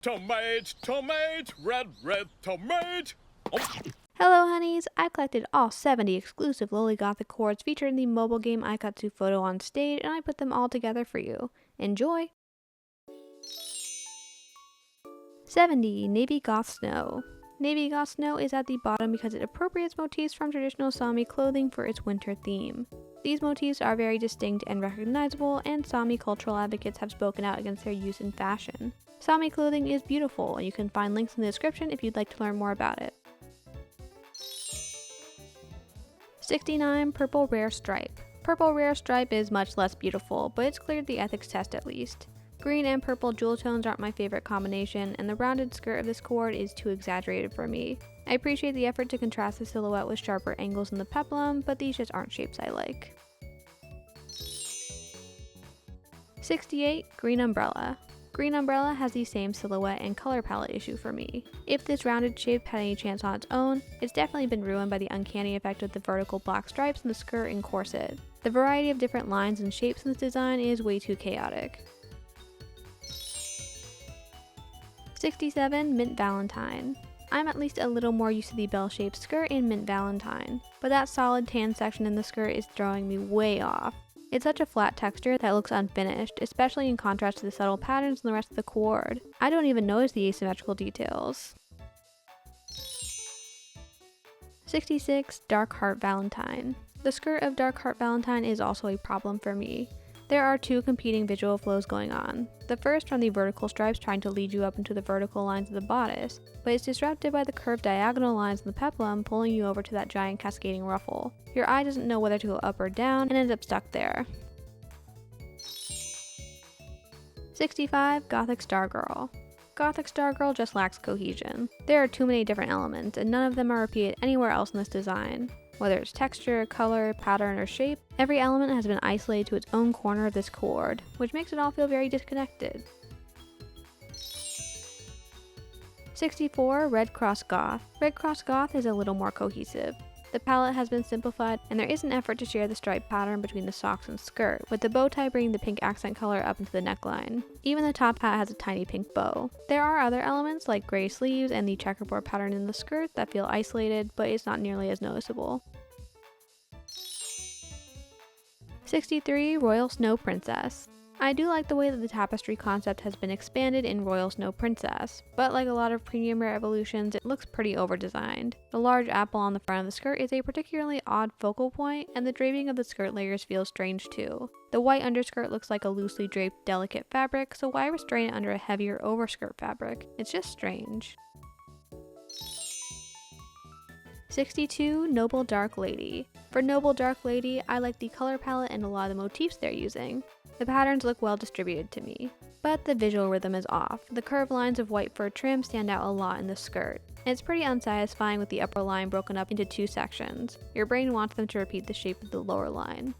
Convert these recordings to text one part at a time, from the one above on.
Tomato, tomato, red tomato. Hello honeys, I've collected all 70 exclusive LoLi GoThiC Coords featured in the mobile game Ikatsu Photo on stage, and I put them all together for you. Enjoy! 70. Navy Goth Snow. Navy Goth Snow is at the bottom because it appropriates motifs from traditional Saami clothing for its winter theme. These motifs are very distinct and recognizable, and Saami cultural advocates have spoken out against their use in fashion. Saami clothing is beautiful, and you can find links in the description if you'd like to learn more about it. 69. Purple Rare Stripe. Purple Rare Stripe is much less beautiful, but it's cleared the ethics test at least. Green and purple jewel tones aren't my favorite combination, and the rounded skirt of this coord is too exaggerated for me. I appreciate the effort to contrast the silhouette with sharper angles in the peplum, but these just aren't shapes I like. 68. Green Umbrella. Green Umbrella has the same silhouette and color palette issue for me. If this rounded shape had any chance on its own, it's definitely been ruined by the uncanny effect of the vertical black stripes in the skirt and corset. The variety of different lines and shapes in this design is way too chaotic. 67. Mint Valentine. I'm at least a little more used to the bell-shaped skirt in Mint Valentine, but that solid tan section in the skirt is throwing me way off. It's such a flat texture that looks unfinished, especially in contrast to the subtle patterns in the rest of the coord. I don't even notice the asymmetrical details. 66. Dark Heart Valentine. The skirt of Dark Heart Valentine is also a problem for me. There are two competing visual flows going on. The first from the vertical stripes trying to lead you up into the vertical lines of the bodice, but it's disrupted by the curved diagonal lines in the peplum pulling you over to that giant cascading ruffle. Your eye doesn't know whether to go up or down and ends up stuck there. 65. Gothic Stargirl. Gothic Stargirl just lacks cohesion. There are too many different elements, and none of them are repeated anywhere else in this design. Whether it's texture, color, pattern, or shape, every element has been isolated to its own corner of this coord, which makes it all feel very disconnected. 64. Red Cross Goth. Red Cross Goth is a little more cohesive. The palette has been simplified, and there is an effort to share the stripe pattern between the socks and skirt, with the bow tie bringing the pink accent color up into the neckline. Even the top hat has a tiny pink bow. There are other elements like gray sleeves and the checkerboard pattern in the skirt that feel isolated, but it's not nearly as noticeable. 63. Royal Snow Princess. I do like the way that the tapestry concept has been expanded in Royal Snow Princess, but like a lot of premium rare evolutions, it looks pretty over-designed. The large apple on the front of the skirt is a particularly odd focal point, and the draping of the skirt layers feels strange too. The white underskirt looks like a loosely draped, delicate fabric, so why restrain it under a heavier overskirt fabric? It's just strange. 62. Noble Dark Lady. For Noble Dark Lady, I like the color palette and a lot of the motifs they're using. The patterns look well distributed to me, but the visual rhythm is off. The curved lines of white fur trim stand out a lot in the skirt, and it's pretty unsatisfying with the upper line broken up into two sections. Your brain wants them to repeat the shape of the lower line.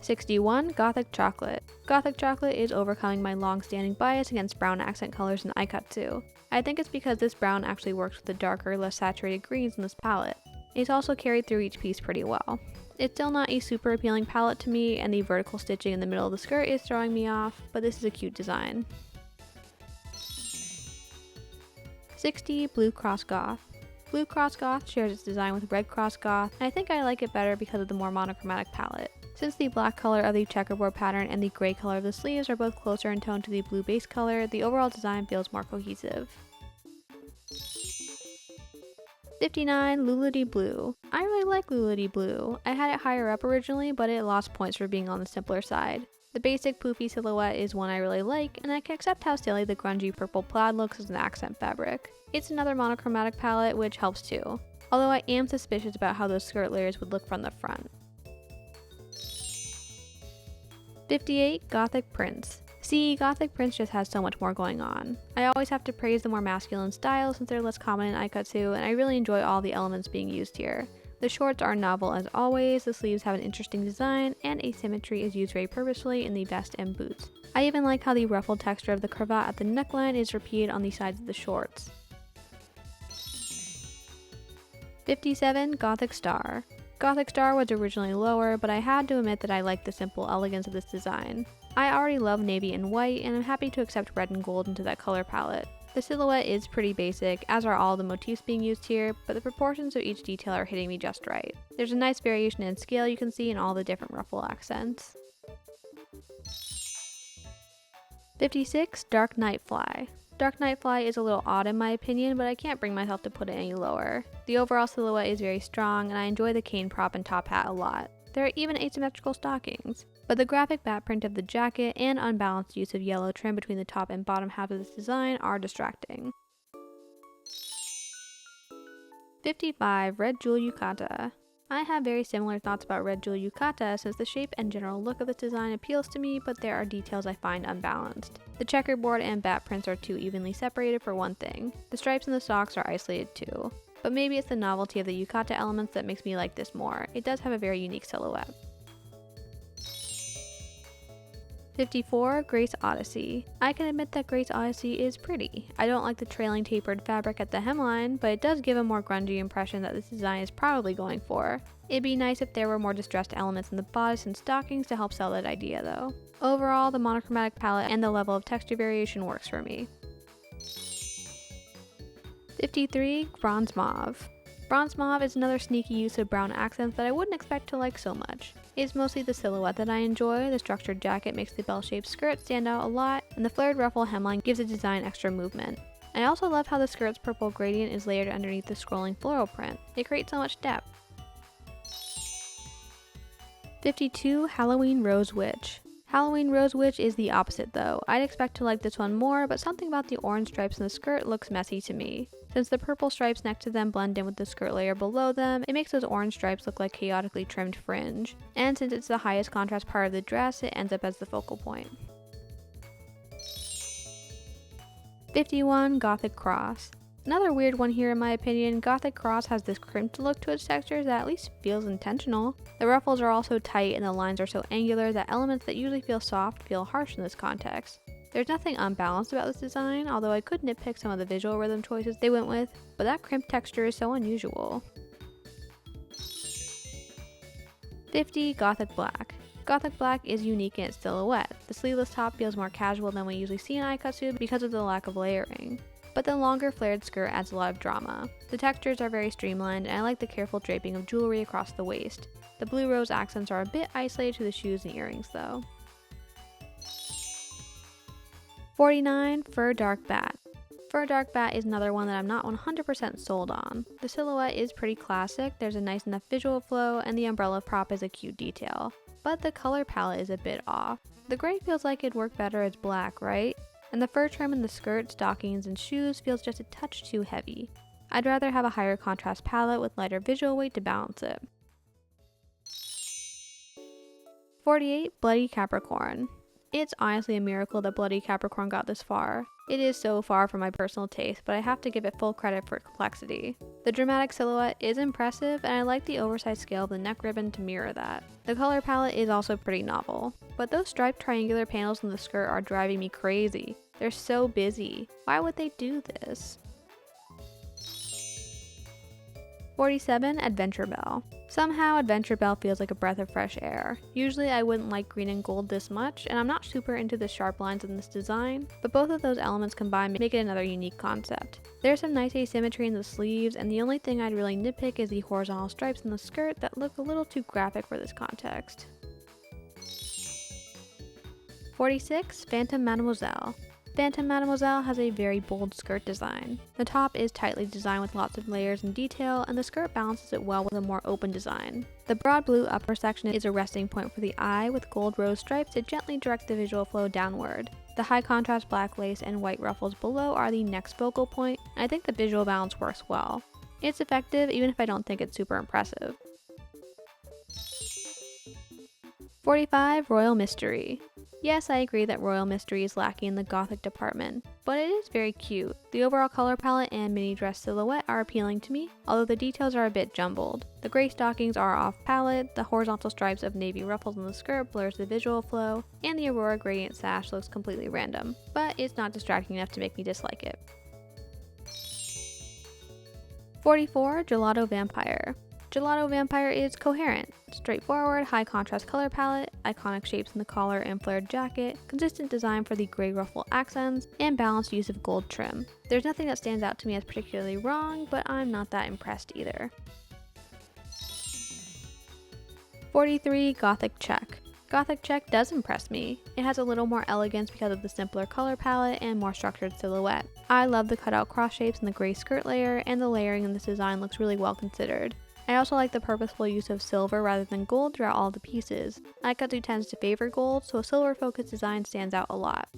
61. Gothic Chocolate. Gothic Chocolate is overcoming my long-standing bias against brown accent colors in Ikatsu. I think it's because this brown actually works with the darker, less saturated greens in this palette. It's also carried through each piece pretty well. It's still not a super appealing palette to me, and the vertical stitching in the middle of the skirt is throwing me off, but this is a cute design. 60. Blue Cross Goth. Blue Cross Goth shares its design with Red Cross Goth, and I think I like it better because of the more monochromatic palette. Since the black color of the checkerboard pattern and the gray color of the sleeves are both closer in tone to the blue base color, the overall design feels more cohesive. 59. LoLi Blue. I really like LoLi Blue. I had it higher up originally, but it lost points for being on the simpler side. The basic poofy silhouette is one I really like, and I can accept how silly the grungy purple plaid looks as an accent fabric. It's another monochromatic palette, which helps too, although I am suspicious about how those skirt layers would look from the front. 58. Gothic Prince. See, Gothic Prince just has so much more going on. I always have to praise the more masculine styles since they're less common in Ikatsu, and I really enjoy all the elements being used here. The shorts are novel as always, the sleeves have an interesting design, and asymmetry is used very purposefully in the vest and boots. I even like how the ruffled texture of the cravat at the neckline is repeated on the sides of the shorts. 57. Gothic Star. Gothic Star was originally lower, but I had to admit that I liked the simple elegance of this design. I already love navy and white, and I'm happy to accept red and gold into that color palette. The silhouette is pretty basic, as are all the motifs being used here, but the proportions of each detail are hitting me just right. There's a nice variation in scale you can see in all the different ruffle accents. 56. Dark Nightfly. Dark Nightfly is a little odd in my opinion, but I can't bring myself to put it any lower. The overall silhouette is very strong, and I enjoy the cane prop and top hat a lot. There are even asymmetrical stockings, but the graphic bat print of the jacket and unbalanced use of yellow trim between the top and bottom half of this design are distracting. 55. Red Jewel Yukata. I have very similar thoughts about Red Jewel Yukata since the shape and general look of this design appeals to me, but there are details I find unbalanced. The checkerboard and bat prints are too evenly separated for one thing. The stripes in the socks are isolated too. But maybe it's the novelty of the yukata elements that makes me like this more. It does have a very unique silhouette. 54. Grace Odyssey. I can admit that Grace Odyssey is pretty. I don't like the trailing tapered fabric at the hemline, but it does give a more grungy impression that this design is probably going for. It'd be nice if there were more distressed elements in the bodice and stockings to help sell that idea though. Overall, the monochromatic palette and the level of texture variation works for me. 53. Bronze Mauve. Bronze Mauve is another sneaky use of brown accents that I wouldn't expect to like so much. It's mostly the silhouette that I enjoy. The structured jacket makes the bell-shaped skirt stand out a lot, and the flared ruffle hemline gives the design extra movement. I also love how the skirt's purple gradient is layered underneath the scrolling floral print. It creates so much depth. 52. Halloween Rose Witch. Halloween Rose Witch is the opposite though. I'd expect to like this one more, but something about the orange stripes in the skirt looks messy to me. Since the purple stripes next to them blend in with the skirt layer below them, it makes those orange stripes look like chaotically trimmed fringe. And since it's the highest contrast part of the dress, it ends up as the focal point. 51. Gothic Cross. Another weird one here in my opinion. Gothic Cross has this crimped look to its textures that at least feels intentional. The ruffles are also tight and the lines are so angular that elements that usually feel soft feel harsh in this context. There's nothing unbalanced about this design, although I could nitpick some of the visual rhythm choices they went with, but that crimped texture is so unusual. 50. Gothic Black. Gothic Black is unique in its silhouette. The sleeveless top feels more casual than we usually see in Aikatsu because of the lack of layering. But the longer flared skirt adds a lot of drama. The textures are very streamlined, and I like the careful draping of jewelry across the waist. The blue rose accents are a bit isolated to the shoes and earrings though. 49. Fur Dark Bat. Fur Dark Bat is another one that I'm not 100% sold on. The silhouette is pretty classic, there's a nice enough visual flow, and the umbrella prop is a cute detail. But the color palette is a bit off. The gray feels like it'd work better as black, right? And the fur trim in the skirt, stockings, and shoes feels just a touch too heavy. I'd rather have a higher contrast palette with lighter visual weight to balance it. 48. Bloody Capricorn. It's honestly a miracle that Bloody Capricorn got this far. It is so far from my personal taste, but I have to give it full credit for complexity. The dramatic silhouette is impressive, and I like the oversized scale of the neck ribbon to mirror that. The color palette is also pretty novel, but those striped triangular panels in the skirt are driving me crazy. They're so busy. Why would they do this? 47. Adventure Belle. Somehow Adventure Belle feels like a breath of fresh air. Usually I wouldn't like green and gold this much, and I'm not super into the sharp lines in this design, but both of those elements combined make it another unique concept. There's some nice asymmetry in the sleeves, and the only thing I'd really nitpick is the horizontal stripes in the skirt that look a little too graphic for this context. 46. Phantom Mademoiselle. Phantom Mademoiselle has a very bold skirt design. The top is tightly designed with lots of layers and detail, and the skirt balances it well with a more open design. The broad blue upper section is a resting point for the eye with gold rose stripes to gently direct the visual flow downward. The high contrast black lace and white ruffles below are the next focal point, and I think the visual balance works well. It's effective even if I don't think it's super impressive. 45. Royal Mystery. Yes, I agree that Royal Mystery is lacking in the gothic department, but it is very cute. The overall color palette and mini dress silhouette are appealing to me, although the details are a bit jumbled. The gray stockings are off palette, the horizontal stripes of navy ruffles in the skirt blurs the visual flow, and the Aurora gradient sash looks completely random, but it's not distracting enough to make me dislike it. 44. Gelato Vampire. Gelato Vampire is coherent, straightforward, high contrast color palette, iconic shapes in the collar and flared jacket, consistent design for the gray ruffle accents, and balanced use of gold trim. There's nothing that stands out to me as particularly wrong, but I'm not that impressed either. 43 GoThiC Check. GoThiC Check does impress me. It has a little more elegance because of the simpler color palette and more structured silhouette. I love the cutout cross shapes in the gray skirt layer, and the layering in this design looks really well considered. I also like the purposeful use of silver rather than gold throughout all the pieces. Aikatsu tends to favor gold, so a silver focused design stands out a lot.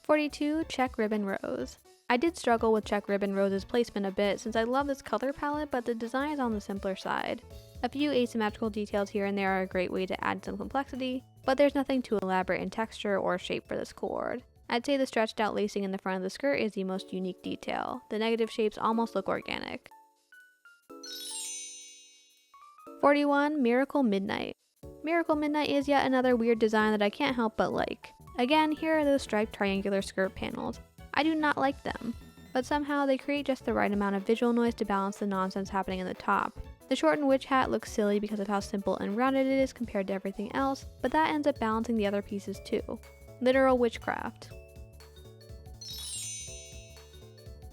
42 Check Ribbon Rose. I did struggle with Check Ribbon Rose's placement a bit since I love this color palette, but the design is on the simpler side. A few asymmetrical details here and there are a great way to add some complexity, but there's nothing too elaborate in texture or shape for this coord. I'd say the stretched out lacing in the front of the skirt is the most unique detail. The negative shapes almost look organic. 41 Miracle Midnight. Miracle Midnight is yet another weird design that I can't help but like. Again, here are those striped triangular skirt panels. I do not like them, but somehow they create just the right amount of visual noise to balance the nonsense happening in the top. The shortened witch hat looks silly because of how simple and rounded it is compared to everything else, but that ends up balancing the other pieces too. Literal witchcraft.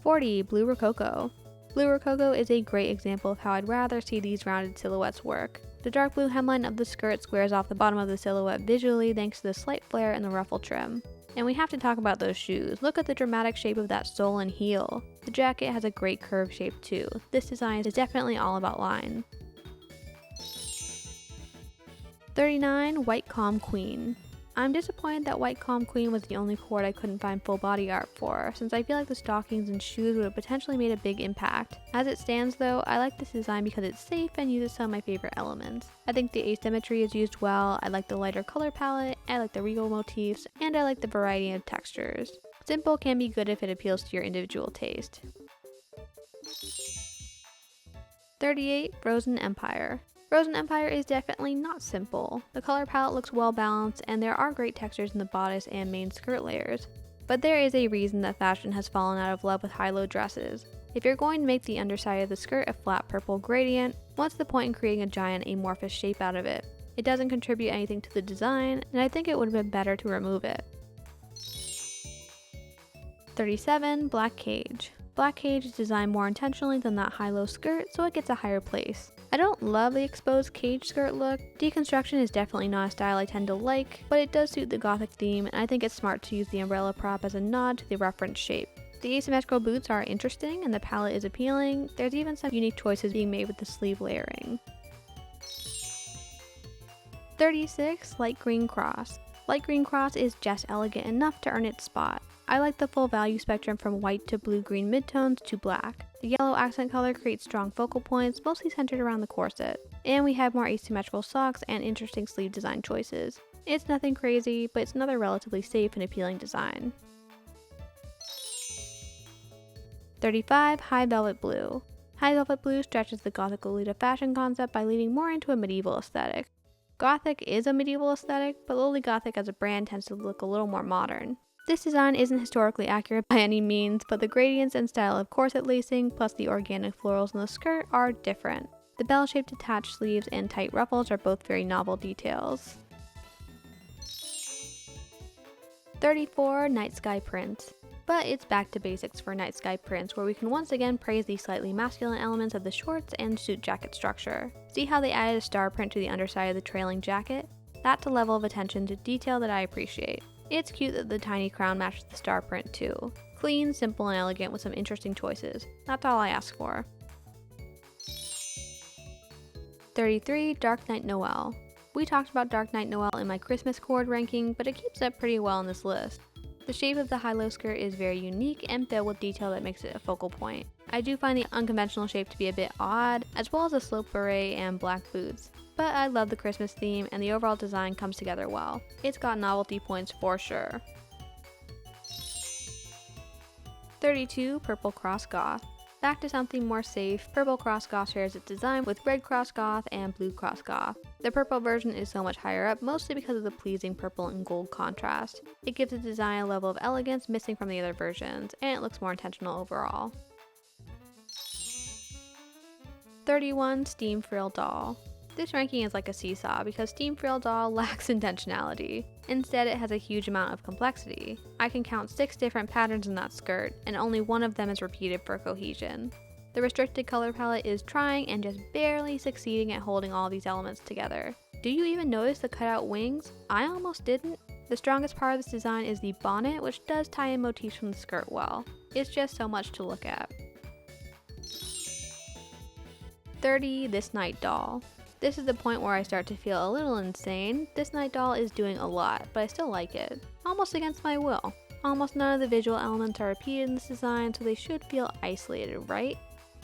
40 Blue Rococo. Blue Rococo is a great example of how I'd rather see these rounded silhouettes work. The dark blue hemline of the skirt squares off the bottom of the silhouette visually thanks to the slight flare in the ruffle trim. And we have to talk about those shoes. Look at the dramatic shape of that sole and heel. The jacket has a great curved shape too. This design is definitely all about line. 39 White Calm Queen. I'm disappointed that White Calm Queen was the only coord I couldn't find full body art for, since I feel like the stockings and shoes would have potentially made a big impact. As it stands though, I like this design because it's safe and uses some of my favorite elements. I think the asymmetry is used well, I like the lighter color palette, I like the regal motifs, and I like the variety of textures. Simple can be good if it appeals to your individual taste. 38 Frozen Empire. Frozen Empire is definitely not simple. The color palette looks well balanced and there are great textures in the bodice and main skirt layers. But there is a reason that fashion has fallen out of love with high-low dresses. If you're going to make the underside of the skirt a flat purple gradient, what's the point in creating a giant amorphous shape out of it? It doesn't contribute anything to the design, and I think it would have been better to remove it. 37 Black Cage. Black Cage is designed more intentionally than that high-low skirt, so it gets a higher place. I don't love the exposed cage skirt look. Deconstruction is definitely not a style I tend to like, but it does suit the gothic theme, and I think it's smart to use the umbrella prop as a nod to the reference shape. The asymmetrical boots are interesting, and the palette is appealing. There's even some unique choices being made with the sleeve layering. 36 Light Green Cross. Light Green Cross is just elegant enough to earn its spot. I like the full value spectrum from white to blue-green midtones to black. The yellow accent color creates strong focal points, mostly centered around the corset. And we have more asymmetrical socks and interesting sleeve design choices. It's nothing crazy, but it's another relatively safe and appealing design. 35 High Velvet Blue. High Velvet Blue stretches the Gothic Lolita fashion concept by leaning more into a medieval aesthetic. Gothic is a medieval aesthetic, but LoLi GoThiC as a brand tends to look a little more modern. This design isn't historically accurate by any means, but the gradients and style of corset lacing plus the organic florals in the skirt are different. The bell-shaped attached sleeves and tight ruffles are both very novel details. 34 Night Sky Prints. But it's back to basics for Night Sky Prints, where we can once again praise the slightly masculine elements of the shorts and suit jacket structure. See how they added a star print to the underside of the trailing jacket? That's a level of attention to detail that I appreciate. It's cute that the tiny crown matches the star print too. Clean, simple, and elegant with some interesting choices. That's all I ask for. 33 Dark Knight Noel. We talked about Dark Knight Noel in my Christmas coord ranking, but it keeps up pretty well on this list. The shape of the high-low skirt is very unique and filled with detail that makes it a focal point. I do find the unconventional shape to be a bit odd, as well as the sloped beret and black boots. But I love the Christmas theme and the overall design comes together well. It's got novelty points for sure. 32 Purple Cross Goth. Back to something more safe, Purple Cross Goth shares its design with Red Cross Goth and Blue Cross Goth. The purple version is so much higher up, mostly because of the pleasing purple and gold contrast. It gives the design a level of elegance missing from the other versions, and it looks more intentional overall. 31 Steam Frill Doll. This ranking is like a seesaw because Steam Frill Doll lacks intentionality. Instead, it has a huge amount of complexity. I can count 6 different patterns in that skirt, and only one of them is repeated for cohesion. The restricted color palette is trying and just barely succeeding at holding all these elements together. Do you even notice the cutout wings? I almost didn't. The strongest part of this design is the bonnet, which does tie in motifs from the skirt well. It's just so much to look at. 30 This Night Doll. This is the point where I start to feel a little insane. This Night Doll is doing a lot, but I still like it. Almost against my will. Almost none of the visual elements are repeated in this design, so they should feel isolated, right?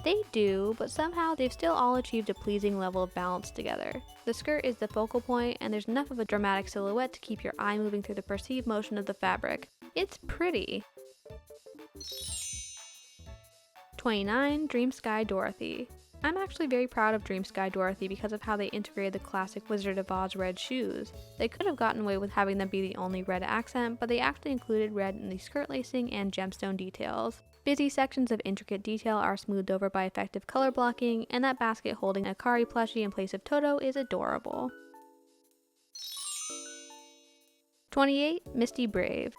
They do, but somehow they've still all achieved a pleasing level of balance together. The skirt is the focal point, and there's enough of a dramatic silhouette to keep your eye moving through the perceived motion of the fabric. It's pretty. 29 Dream Sky Dorothy. I'm actually very proud of Dream Sky Dorothy because of how they integrated the classic Wizard of Oz red shoes. They could have gotten away with having them be the only red accent, but they actually included red in the skirt lacing and gemstone details. Busy sections of intricate detail are smoothed over by effective color blocking, and that basket holding a Kari plushie in place of Toto is adorable. 28 Misty Brave.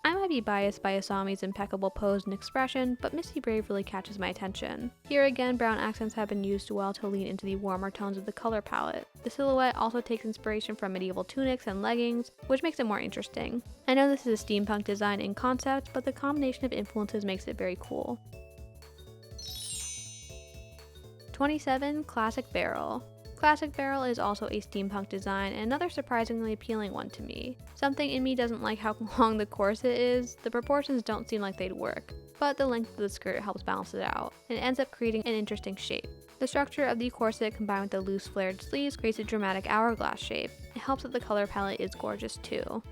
I might be biased by Saami's impeccable pose and expression, but Misty Brave really catches my attention. Here again, brown accents have been used well to lean into the warmer tones of the color palette. The silhouette also takes inspiration from medieval tunics and leggings, which makes it more interesting. I know this is a steampunk design in concept, but the combination of influences makes it very cool. 27 Classic Barrel. Classic Barrel is also a steampunk design and another surprisingly appealing one to me. Something in me doesn't like how long the corset is. The proportions don't seem like they'd work, but the length of the skirt helps balance it out, and it ends up creating an interesting shape. The structure of the corset combined with the loose flared sleeves creates a dramatic hourglass shape. It helps that the color palette is gorgeous too.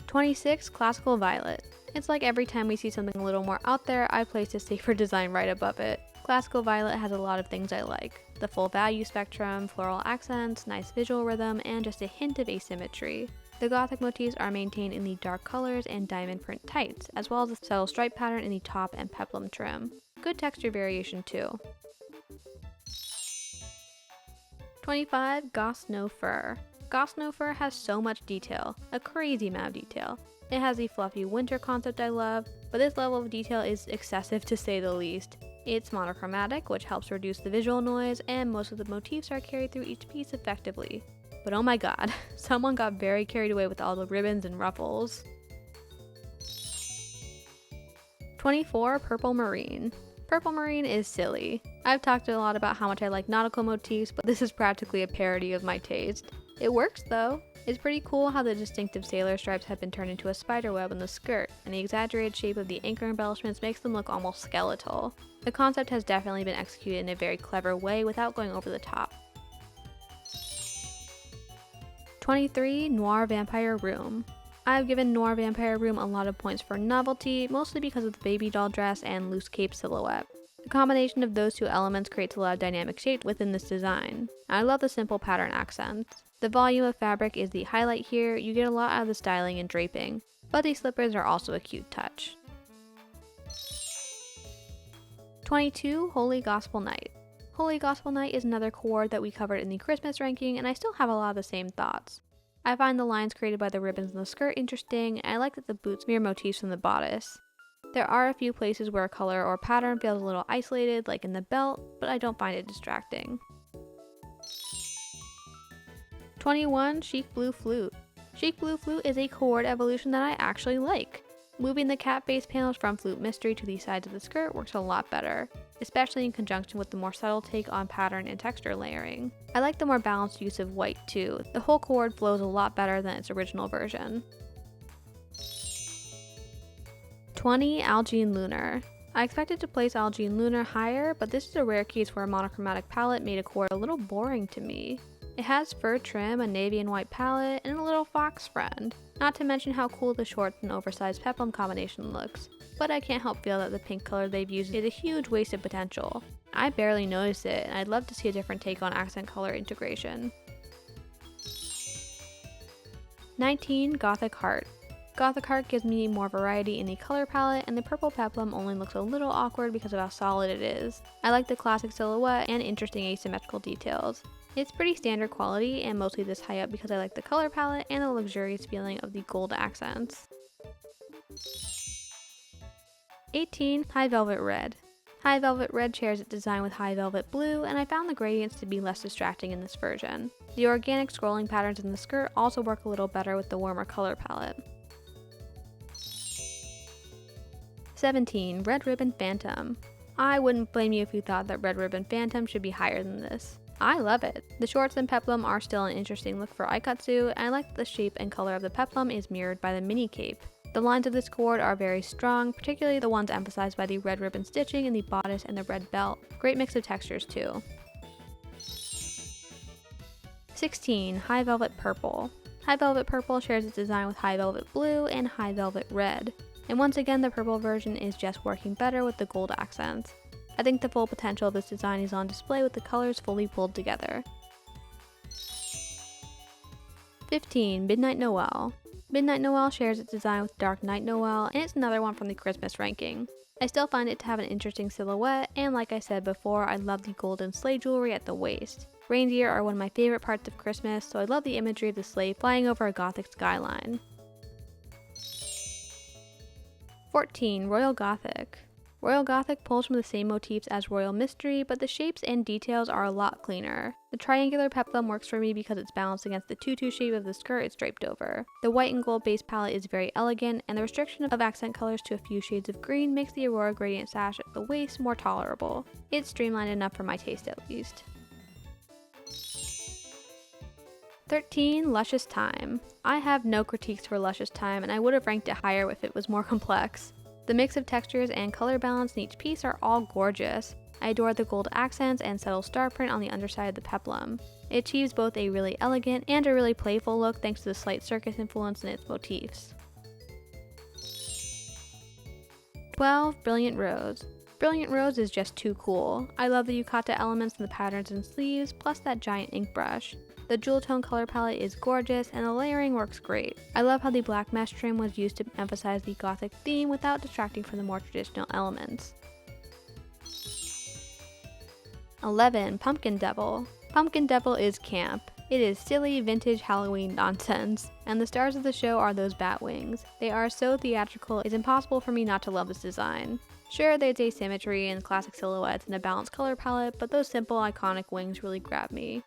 26 Classical Violet. It's like every time we see something a little more out there, I place a safer design right above it. Classical Violet has a lot of things I like. The full value spectrum, floral accents, nice visual rhythm, and just a hint of asymmetry. The gothic motifs are maintained in the dark colors and diamond print tights, as well as a subtle stripe pattern in the top and peplum trim. Good texture variation too. 25 Goth Snow Fur. Goth Snow Fur has so much detail, a crazy amount of detail. It has the fluffy winter concept I love, but this level of detail is excessive to say the least. It's monochromatic, which helps reduce the visual noise, and most of the motifs are carried through each piece effectively. But oh my god, someone got very carried away with all the ribbons and ruffles. 24 Purple Marine. Purple Marine is silly. I've talked a lot about how much I like nautical motifs, but this is practically a parody of my taste. It works though. It's pretty cool how the distinctive sailor stripes have been turned into a spiderweb in the skirt, and the exaggerated shape of the anchor embellishments makes them look almost skeletal. The concept has definitely been executed in a very clever way without going over the top. 23 Noir Vampire Room. I've given Noir Vampire Room a lot of points for novelty, mostly because of the baby doll dress and loose cape silhouette. The combination of those two elements creates a lot of dynamic shape within this design. I love the simple pattern accents. The volume of fabric is the highlight here. You get a lot out of the styling and draping, but these slippers are also a cute touch. 22 Holy Gospel Night. Holy Gospel Night is another coord that we covered in the Christmas ranking, and I still have a lot of the same thoughts. I find the lines created by the ribbons in the skirt interesting, and I like that the boots mirror motifs from the bodice. There are a few places where a color or pattern feels a little isolated, like in the belt, but I don't find it distracting. 21 Chic Blue Flute. Chic Blue Flute is a coord evolution that I actually like. Moving the cat face panels from Flute Mystery to the sides of the skirt works a lot better, especially in conjunction with the more subtle take on pattern and texture layering. I like the more balanced use of white too. The whole coord flows a lot better than its original version. 20 Algene Lunar. I expected to place Algene Lunar higher, but this is a rare case where a monochromatic palette made a coord a little boring to me. It has fur trim, a navy and white palette, and a little fox friend. Not to mention how cool the shorts and oversized peplum combination looks. But I can't help feel that the pink color they've used is a huge waste of potential. I barely notice it, and I'd love to see a different take on accent color integration. 19 Gothic Heart. GoThiC Heart gives me more variety in the color palette, and the purple peplum only looks a little awkward because of how solid it is. I like the classic silhouette and interesting asymmetrical details. It's pretty standard quality and mostly this high up because I like the color palette and the luxurious feeling of the gold accents. 18. High Velvet Red. High Velvet Red shares its design with High Velvet Blue, and I found the gradients to be less distracting in this version. The organic scrolling patterns in the skirt also work a little better with the warmer color palette. 17. Red Ribbon Phantom. I wouldn't blame you if you thought that Red Ribbon Phantom should be higher than this. I love it. The shorts and peplum are still an interesting look for Aikatsu, and I like that the shape and color of the peplum is mirrored by the mini cape. The lines of this coord are very strong, particularly the ones emphasized by the red ribbon stitching in the bodice and the red belt. Great mix of textures too. 16. High Velvet Purple. High Velvet Purple shares its design with High Velvet Blue and High Velvet Red. And once again, the purple version is just working better with the gold accents. I think the full potential of this design is on display with the colors fully pulled together. 15. Midnight Noel. Midnight Noel shares its design with Dark Night Noel, and it's another one from the Christmas ranking. I still find it to have an interesting silhouette, and like I said before, I love the golden sleigh jewelry at the waist. Reindeer are one of my favorite parts of Christmas, so I love the imagery of the sleigh flying over a gothic skyline. 14. Royal GoThiC. Royal GoThiC pulls from the same motifs as Royal Mystery, but the shapes and details are a lot cleaner. The triangular peplum works for me because it's balanced against the tutu shape of the skirt it's draped over. The white and gold base palette is very elegant, and the restriction of accent colors to a few shades of green makes the Aurora gradient sash at the waist more tolerable. It's streamlined enough for my taste at least. 13. Luscious Time. I have no critiques for Luscious Time, and I would have ranked it higher if it was more complex. The mix of textures and color balance in each piece are all gorgeous. I adore the gold accents and subtle star print on the underside of the peplum. It achieves both a really elegant and a really playful look thanks to the slight circus influence in its motifs. 12. Brilliant Rose. Brilliant Rose is just too cool. I love the yukata elements in the patterns and sleeves, plus that giant ink brush. The jewel tone color palette is gorgeous, and the layering works great. I love how the black mesh trim was used to emphasize the gothic theme without distracting from the more traditional elements. 11. Pumpkin Devil. Pumpkin Devil is camp. It is silly, vintage Halloween nonsense, and the stars of the show are those bat wings. They are so theatrical, it's impossible for me not to love this design. Sure, there's asymmetry and classic silhouettes and a balanced color palette, but those simple, iconic wings really grab me.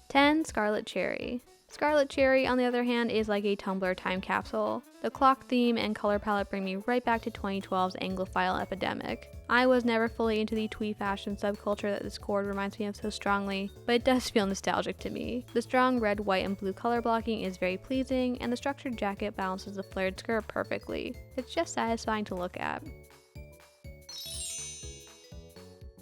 10. Scarlet Cherry. Scarlet Cherry, on the other hand, is like a Tumblr time capsule. The clock theme and color palette bring me right back to 2012's Anglophile epidemic. I was never fully into the twee fashion subculture that this coord reminds me of so strongly, but it does feel nostalgic to me. The strong red, white, and blue color blocking is very pleasing, and the structured jacket balances the flared skirt perfectly. It's just satisfying to look at.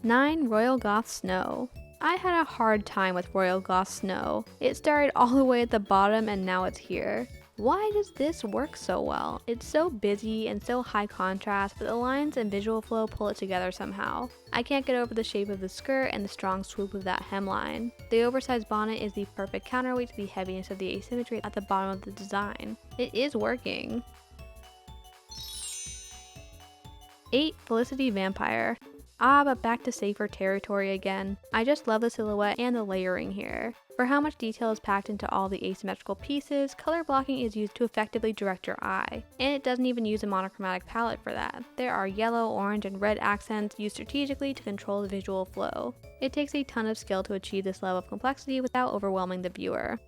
9. Royal Goth Snow. I had a hard time with Royal Goth Snow. It started all the way at the bottom and now it's here. Why does this work so well? It's so busy and so high contrast, but the lines and visual flow pull it together somehow. I can't get over the shape of the skirt and the strong swoop of that hemline. The oversized bonnet is the perfect counterweight to the heaviness of the asymmetry at the bottom of the design. It is working. 8. Felicity Vampire. But back to safer territory again. I just love the silhouette and the layering here. For how much detail is packed into all the asymmetrical pieces, color blocking is used to effectively direct your eye. And it doesn't even use a monochromatic palette for that. There are yellow, orange, and red accents used strategically to control the visual flow. It takes a ton of skill to achieve this level of complexity without overwhelming the viewer.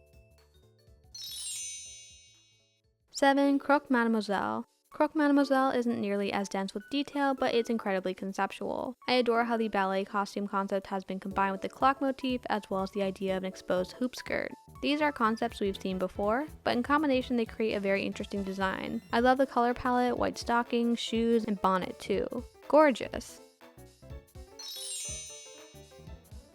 7. Croque Mademoiselle. Croque Mademoiselle isn't nearly as dense with detail, but it's incredibly conceptual. I adore how the ballet costume concept has been combined with the clock motif as well as the idea of an exposed hoop skirt. These are concepts we've seen before, but in combination they create a very interesting design. I love the color palette, white stockings, shoes, and bonnet too. Gorgeous!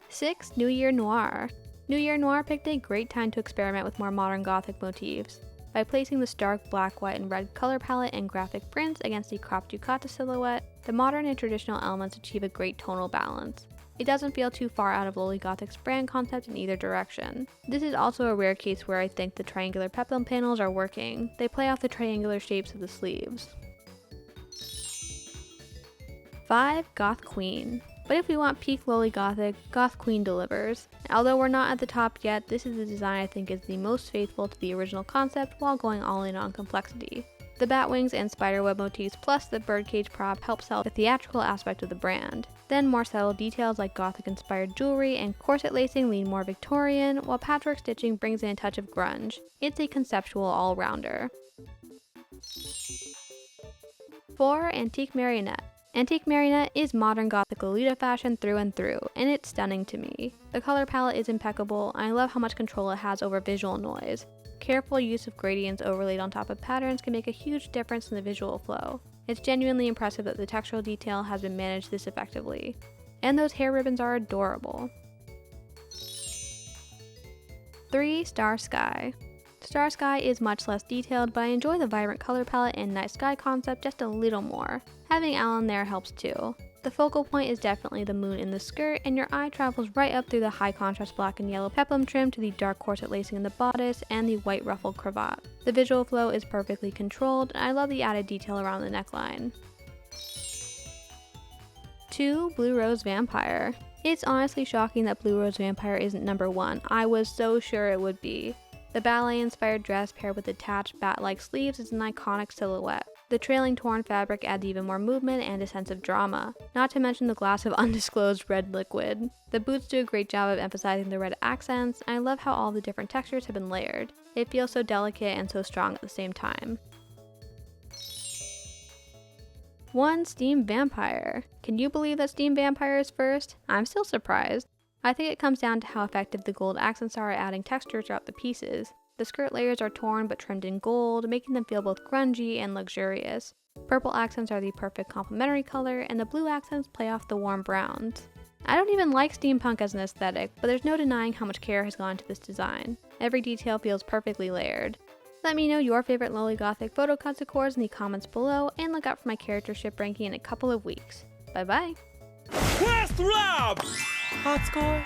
6. New Year Noir. New Year Noir picked a great time to experiment with more modern gothic motifs. By placing the stark black, white, and red color palette and graphic prints against the cropped yukata silhouette, the modern and traditional elements achieve a great tonal balance. It doesn't feel too far out of LoLi GoThic's brand concept in either direction. This is also a rare case where I think the triangular peplum panels are working. They play off the triangular shapes of the sleeves. 5. Goth Queen. But if we want peak LoLi GoThiC, Goth Queen delivers. Although we're not at the top yet, this is the design I think is the most faithful to the original concept while going all in on complexity. The bat wings and spiderweb motifs plus the birdcage prop help sell the theatrical aspect of the brand. Then more subtle details like Gothic-inspired jewelry and corset lacing lean more Victorian, while patchwork stitching brings in a touch of grunge. It's a conceptual all-rounder. 4. Antique Marionette. Antique Marionette is modern Gothic Lolita fashion through and through, and it's stunning to me. The color palette is impeccable, and I love how much control it has over visual noise. Careful use of gradients overlaid on top of patterns can make a huge difference in the visual flow. It's genuinely impressive that the textural detail has been managed this effectively. And those hair ribbons are adorable. 3. Star Sky. Star Sky is much less detailed, but I enjoy the vibrant color palette and night sky concept just a little more. Having Alan there helps too. The focal point is definitely the moon in the skirt, and your eye travels right up through the high contrast black and yellow peplum trim to the dark corset lacing in the bodice and the white ruffled cravat. The visual flow is perfectly controlled, and I love the added detail around the neckline. 2. Blue Rose Vampire. It's honestly shocking that Blue Rose Vampire isn't number 1. I was so sure it would be. The ballet-inspired dress paired with attached bat-like sleeves is an iconic silhouette. The trailing torn fabric adds even more movement and a sense of drama, not to mention the glass of undisclosed red liquid. The boots do a great job of emphasizing the red accents, and I love how all the different textures have been layered. It feels so delicate and so strong at the same time. 1. Steam Vampire. Can you believe that Steam Vampire is first? I'm still surprised. I think it comes down to how effective the gold accents are at adding texture throughout the pieces. The skirt layers are torn but trimmed in gold, making them feel both grungy and luxurious. Purple accents are the perfect complementary color, and the blue accents play off the warm browns. I don't even like steampunk as an aesthetic, but there's no denying how much care has gone into this design. Every detail feels perfectly layered. Let me know your favorite LoLi GoThiC Photokatsu coords in the comments below, and look out for my character ship ranking in a couple of weeks. Bye bye! Last lab! Hot score?